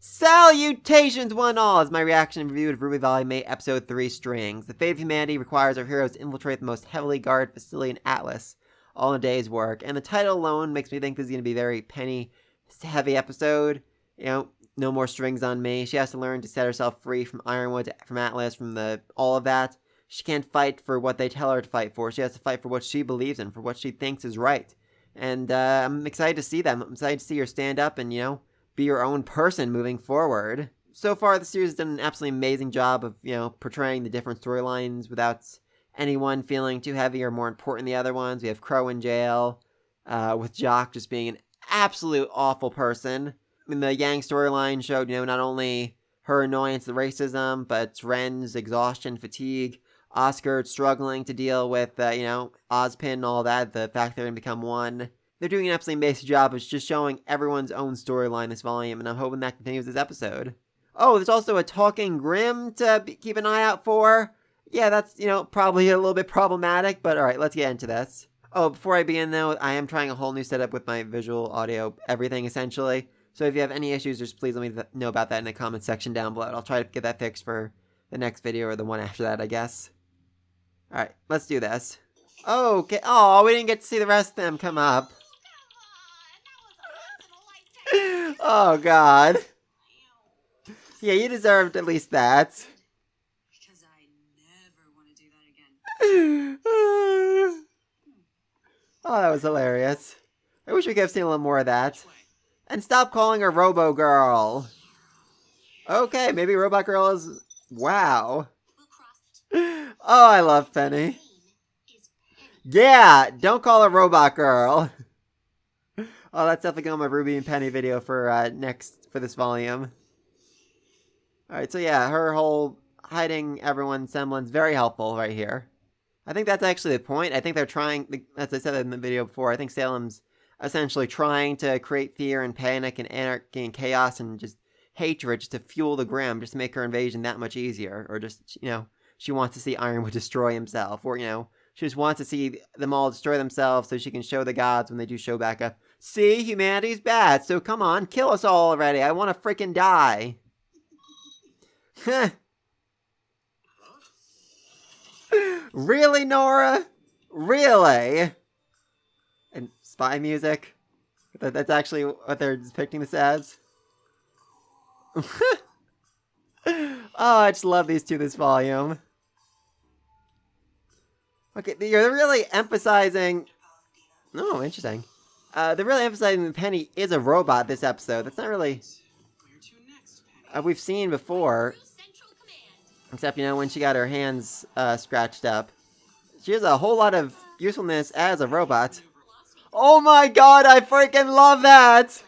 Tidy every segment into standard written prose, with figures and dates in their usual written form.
Salutations one all! As my reaction and review of RWBY Volume 8 Episode 3 Strings. The fate of humanity requires our heroes to infiltrate the most heavily guarded facility in Atlas, all in a day's work. And the title alone makes me think this is going to be a very Penny-heavy episode. You know, no more strings on me. She has to learn to set herself free from Ironwood, from Atlas, from all of that. She can't fight for what they tell her to fight for. She has to fight for what she believes in, for what she thinks is right. And I'm excited to see that. I'm excited to see her stand up and, be your own person moving forward. So far, the series has done an absolutely amazing job of, portraying the different storylines without anyone feeling too heavy or more important than the other ones. We have Crow in jail, with Jock just being an absolute awful person. I mean, the Yang storyline showed, not only her annoyance, the racism, but Ren's exhaustion, fatigue, Oscar struggling to deal with, Ozpin and all that, the fact they're going to become one. They're doing an absolutely amazing job of just showing everyone's own storyline this volume, and I'm hoping that continues this episode. Oh, there's also a talking Grimm to keep an eye out for. Yeah, that's, probably a little bit problematic, but alright, let's get into this. Oh, before I begin though, I am trying a whole new setup with my visual, audio, everything essentially. So if you have any issues, just please let me know about that in the comment section down below. I'll try to get that fixed for the next video or the one after that, I guess. Alright, let's do this. Okay, oh, we didn't get to see the rest of them come up. Oh, God. Yeah, you deserved at least that. Because I never want to do that again. Oh, that was hilarious. I wish we could have seen a little more of that. And stop calling her Robo Girl. Okay, maybe Robot Girl is... Wow. Oh, I love Penny. Yeah, don't call her Robot Girl. Oh, that's definitely going on my RWBY and Penny video for this volume. Alright, so yeah, her whole hiding everyone's semblance, very helpful right here. I think that's actually the point. I think they're trying, as I said in the video before, I think Salem's essentially trying to create fear and panic and anarchy and chaos and just hatred just to fuel the Grimm, just to make her invasion that much easier. Or just, she wants to see Ironwood destroy himself. Or, she just wants to see them all destroy themselves so she can show the gods when they do show back up. See, humanity's bad, so come on, kill us all already. I want to freaking die. Really, Nora? Really? And spy music? That's actually what they're depicting this as? Oh, I just love these two this volume. Okay, they're really emphasizing... Oh, interesting. They're really emphasizing that Penny is a robot this episode. That's not really... we've seen before. Except, when she got her hands scratched up. She has a whole lot of usefulness as a robot. Oh my god, I freaking love that!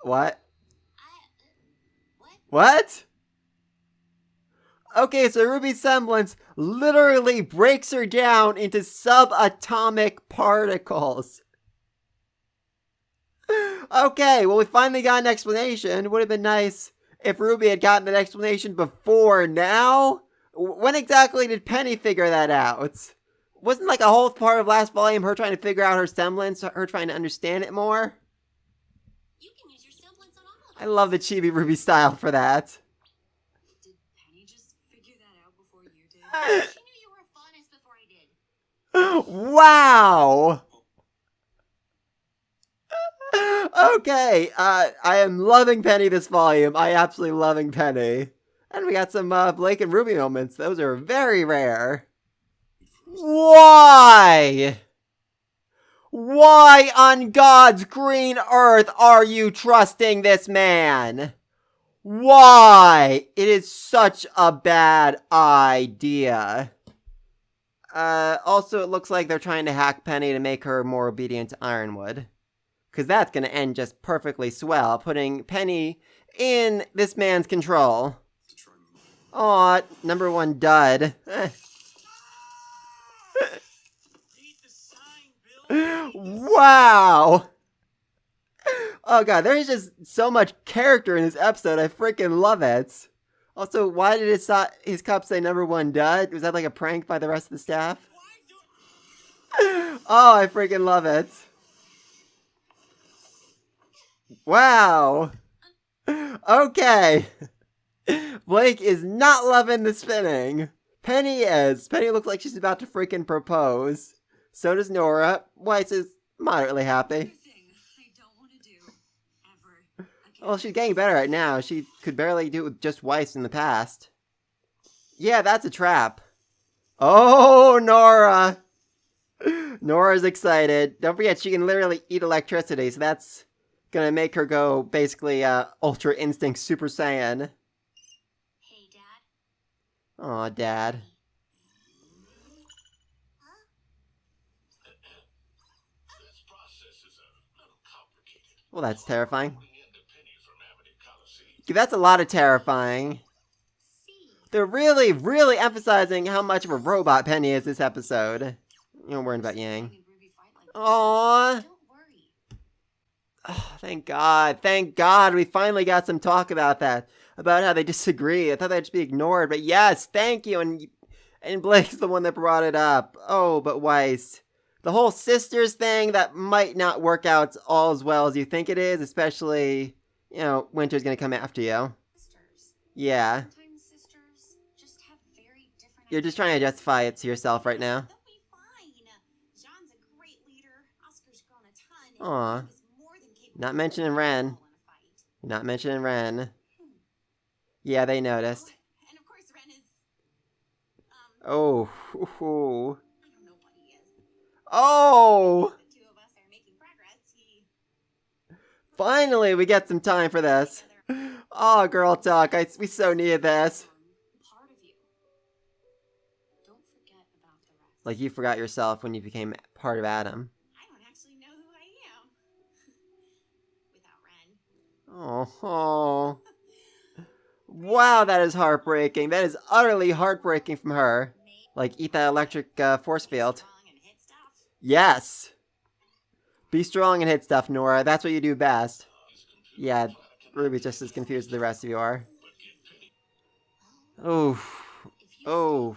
What? What? Okay, so RWBY's semblance literally breaks her down into subatomic particles. Okay, well, we finally got an explanation. It would have been nice if RWBY had gotten an explanation before now. When exactly did Penny figure that out? Wasn't like a whole part of last volume her trying to figure out her semblance, her trying to understand it more? You can use your semblance on all of us. I love the chibi RWBY style for that. Did Penny just figure that out before you did? She knew you were a faunus before I did. Wow! Okay, I am loving Penny this volume. I absolutely loving Penny. And we got some Blake and RWBY moments. Those are very rare. Why? Why on God's green earth are you trusting this man? Why? It is such a bad idea. Also, it looks like they're trying to hack Penny to make her more obedient to Ironwood. Because that's going to end just perfectly swell, putting Penny in this man's control. Aw, number one dud. Wow! Oh god, there is just so much character in this episode, I freaking love it. Also, why did his cup say #1 dud? Was that like a prank by the rest of the staff? Oh, I freaking love it. Wow. Okay. Blake is not loving the spinning. Penny is. Penny looks like she's about to freaking propose. So does Nora. Weiss is moderately happy. Well, she's getting better right now. She could barely do it with just Weiss in the past. Yeah, that's a trap. Oh, Nora! Nora's excited. Don't forget, she can literally eat electricity, so that's gonna make her go basically Ultra Instinct Super Saiyan. Hey, Dad. Aw, Dad. Well, that's terrifying. That's a lot of terrifying. They're really, really emphasizing how much of a robot Penny is this episode. You don't worry about Yang. Aww. Oh, thank God. Thank God we finally got some talk about that. About how they disagree. I thought that'd just be ignored. But yes, thank you. And Blake's the one that brought it up. Oh, but Weiss. The whole sisters thing, that might not work out all as well as you think it is. Especially, you know, Winter's going to come after you. Yeah. You're just trying to justify it to yourself right now. Aw. Not mentioning Ren. Not mentioning Ren. Yeah, they noticed. Oh. Ooh. Oh! Finally, we get some time for this. Oh, girl talk. We so needed this. Like you forgot yourself when you became part of Adam. Oh. Wow, that is heartbreaking. That is utterly heartbreaking from her. Like, eat that electric force field. Yes. Be strong and hit stuff, Nora. That's what you do best. Yeah, Ruby's just as confused as the rest of you are. Oh. Oh.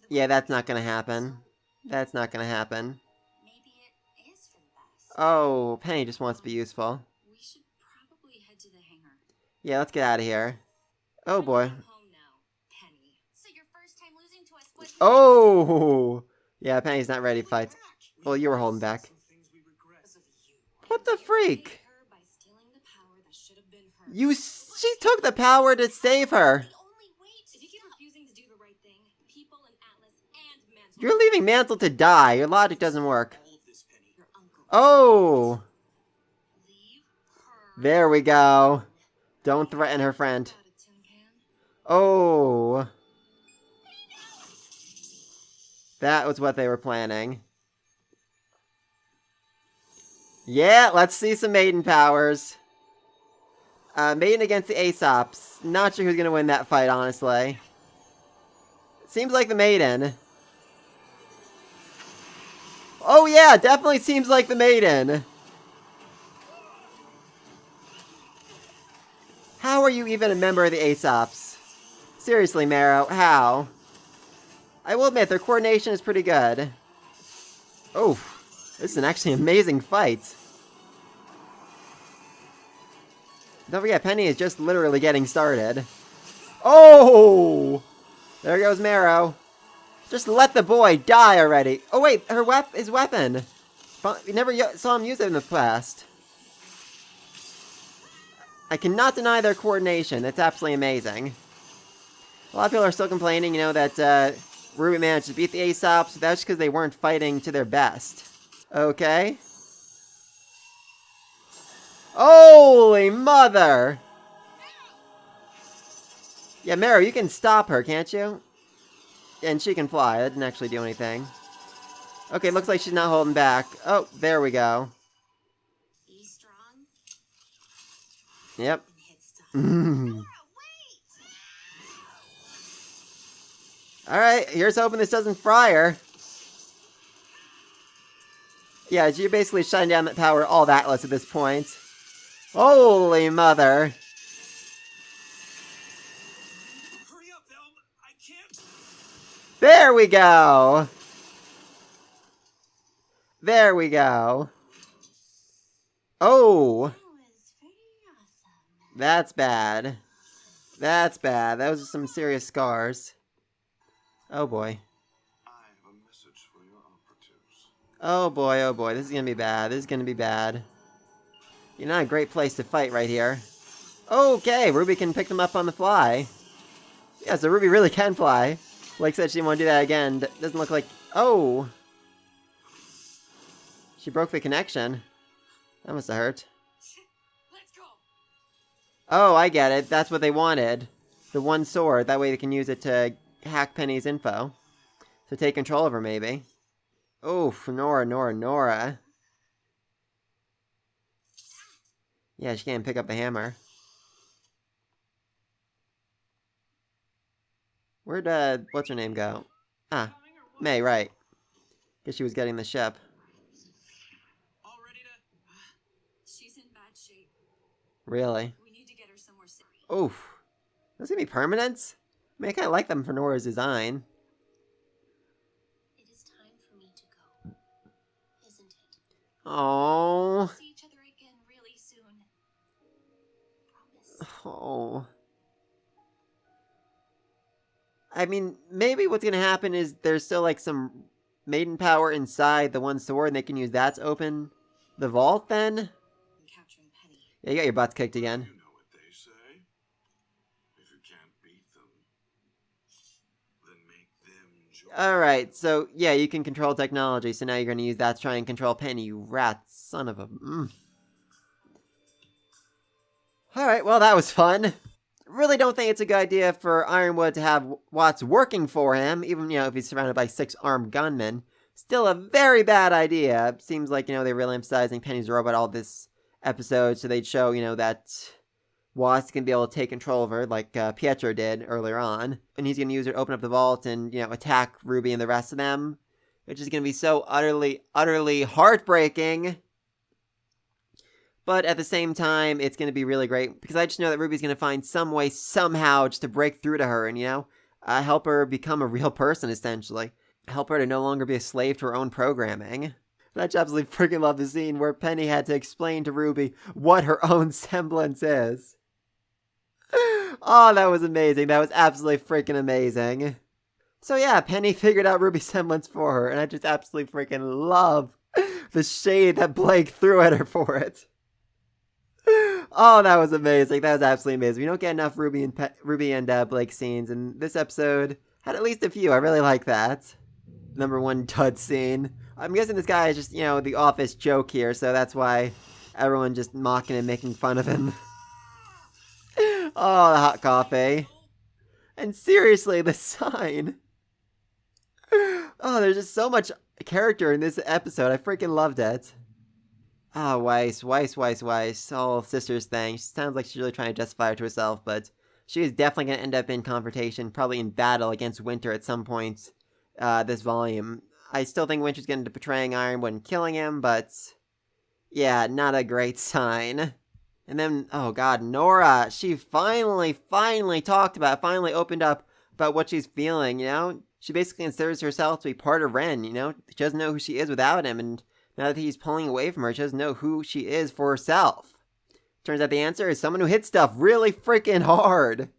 Yeah, that's not gonna happen. That's not gonna happen. Oh, Penny just wants to be useful. Yeah, let's get out of here. Oh, boy. Oh! Yeah, Penny's not ready to fight. Well, you were holding back. What the freak? She took the power to save her. You're leaving Mantle to die. Your logic doesn't work. Oh! There we go. Don't threaten her friend. Oh! That was what they were planning. Yeah, let's see some maiden powers. Maiden against the Aesops. Not sure who's gonna win that fight, honestly. Seems like the maiden. Oh yeah, definitely seems like the maiden. How are you even a member of the Aesops? Seriously, Marrow, how? I will admit, their coordination is pretty good. Oh, this is an actually amazing fight. Don't forget, Penny is just literally getting started. Oh! There goes Marrow. Just let the boy die already. Oh wait, his weapon. We never saw him use it in the past. I cannot deny their coordination. It's absolutely amazing. A lot of people are still complaining, you know, that RWBY managed to beat the Aesops. That's because they weren't fighting to their best. Okay. Holy mother! Yeah, Marrow, you can stop her, can't you? And she can fly. That didn't actually do anything. Okay, looks like she's not holding back. Oh, there we go. Be strong. Yep. Alright, here's hoping this doesn't fry her. Yeah, you're basically shutting down that power all of Atlas at this point. Holy mother. Hurry up, Elm. I can't. There we go. There we go. Oh, That was pretty awesome. that's bad. That's bad. Those are some serious scars. Oh boy. I have a message for your operatives. Oh boy, oh boy. This is gonna be bad. This is gonna be bad. You're not a great place to fight right here. Okay, RWBY can pick them up on the fly. Yeah, so RWBY really can fly. Like said, she didn't want to do that again. Doesn't look like... Oh! She broke the connection. That must have hurt. Let's go. Oh, I get it. That's what they wanted. The one sword. That way they can use it to hack Penny's info. To take control of her, maybe. Oh, Nora. Yeah, she can't pick up the hammer. Where'd, what's her name go? Ah, May, right. Guess she was getting the ship. All ready to... She's in bad shape. Really? We need to get her somewhere safe. Oof. Those gonna be permanents? I mean, I kinda like them for Nora's design. It is time for me to go, isn't it? Oh. We'll see each other again really soon. Promise. Oh. I mean, maybe what's gonna happen is there's still like some maiden power inside the one sword, and they can use that to open the vault then? I'm capturing Penny. Yeah, you got your butts kicked again. You know what they say. If you can't beat them, then make them join. Alright, so yeah, you can control technology, so now you're gonna use that to try and control Penny, you rat son of a... Alright, well that was fun. Really don't think it's a good idea for Ironwood to have Watts working for him, even, if he's surrounded by 6 armed gunmen. Still a very bad idea. Seems like, they're really emphasizing Penny's robot all this episode, so they'd show, that Watts can be able to take control of her, like Pietro did earlier on. And he's going to use her to open up the vault and, attack RWBY and the rest of them, which is going to be so utterly heartbreaking. But at the same time, it's going to be really great, because I just know that RWBY's going to find some way, somehow, just to break through to her and, help her become a real person, essentially. Help her to no longer be a slave to her own programming. And I just absolutely freaking love the scene where Penny had to explain to RWBY what her own semblance is. Oh, that was amazing. That was absolutely freaking amazing. So yeah, Penny figured out RWBY's semblance for her, and I just absolutely freaking love the shade that Blake threw at her for it. Oh, that was amazing. That was absolutely amazing. We don't get enough RWBY and Blake scenes, and this episode had at least a few. I really like that. Number 1 dud scene. I'm guessing this guy is just, the office joke here, so that's why everyone just mocking and making fun of him. Oh, the hot coffee. And seriously, the sign. Oh, there's just so much character in this episode. I freaking loved it. Ah, Weiss. Oh, sister's thing. She sounds like she's really trying to justify it to herself, but she is definitely going to end up in confrontation, probably in battle against Winter at some point this volume. I still think Winter's going to end up betraying Ironwood and killing him, but yeah, not a great sign. And then, oh god, Nora, she finally finally opened up about what she's feeling, She basically considers herself to be part of Ren, She doesn't know who she is without him, and now that he's pulling away from her, she doesn't know who she is for herself. Turns out the answer is someone who hits stuff really freaking hard.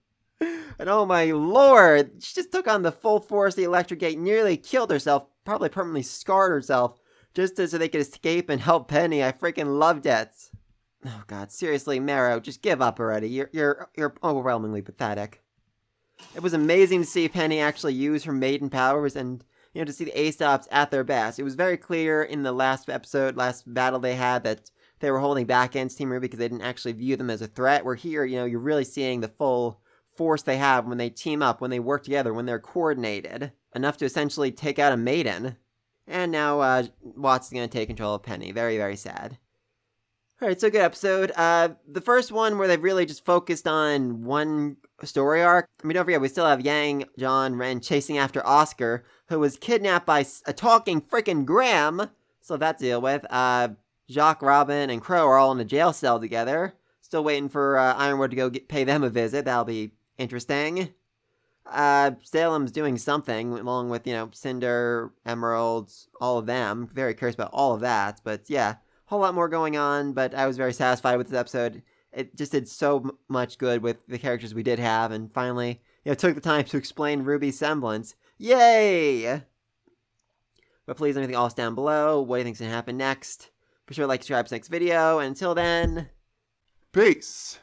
And oh my lord, she just took on the full force of the electric gate, nearly killed herself, probably permanently scarred herself, just so they could escape and help Penny. I freaking loved it. Oh god, seriously, Marrow, just give up already. You're overwhelmingly pathetic. It was amazing to see Penny actually use her maiden powers and, to see the Aesops at their best. It was very clear in the last battle they had, that they were holding back against Team RWBY because they didn't actually view them as a threat. Where here, you're really seeing the full force they have when they team up, when they work together, when they're coordinated. Enough to essentially take out a maiden. And now, Watts is going to take control of Penny. Very, very sad. Alright, so good episode. The first one where they've really just focused on one story arc. I mean, don't forget, we still have Yang, John, Ren chasing after Oscar, who was kidnapped by a talking freaking Graham. So that to deal with. Jacques, Robin, and Crow are all in a jail cell together. Still waiting for Ironwood to go pay them a visit. That'll be interesting. Salem's doing something, along with, Cinder, Emeralds, all of them. Very curious about all of that. But yeah, a whole lot more going on, but I was very satisfied with this episode. It just did so much good with the characters we did have, and finally, took the time to explain Ruby's semblance. Yay! But please let me know down below. What do you think's gonna happen next? Be sure to like, subscribe to the next video, and until then, Peace.